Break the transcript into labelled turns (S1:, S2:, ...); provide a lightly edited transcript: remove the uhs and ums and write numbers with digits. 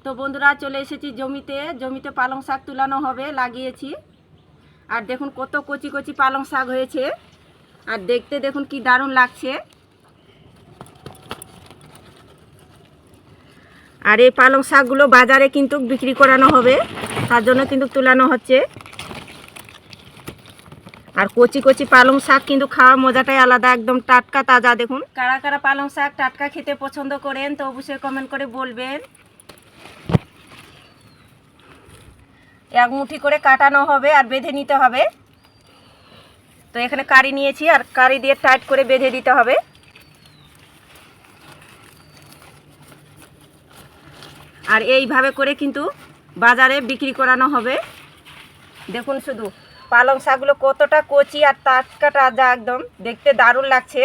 S1: তো বন্ধুরা চলে এসেছি জমিতে পালং শাক তুলানো হবে, লাগিয়েছি। আর দেখুন কত কচি কচি পালং শাক হয়েছে, আর দেখতে দেখুন কি দারুণ লাগছে। আর এই পালং শাকগুলো বাজারে কিন্তু বিক্রি করানো হবে, তার জন্য কিন্তু তুলানো হচ্ছে। আর কচি কচি পালং শাক কিন্তু খাওয়া মজাটাই আলাদা, একদম টাটকা তাজা। দেখুন কারা কারা পালং শাক টাটকা খেতে পছন্দ করেন তো অবশ্যই কমেন্ট করে বলবেন। এক মুঠি করে কাটানো হবে আর বেঁধে নিতে হবে। তো এখানে কারি নিয়েছি, আর কারি দিয়ে টাইট করে বেঁধে দিতে হবে। আর এইভাবে করে কিন্তু বাজারে বিক্রি করানো হবে। দেখুন শুধু পালং শাকগুলো কতটা কচি আর টাটকা তাজা, একদম দেখতে দারুণ লাগছে।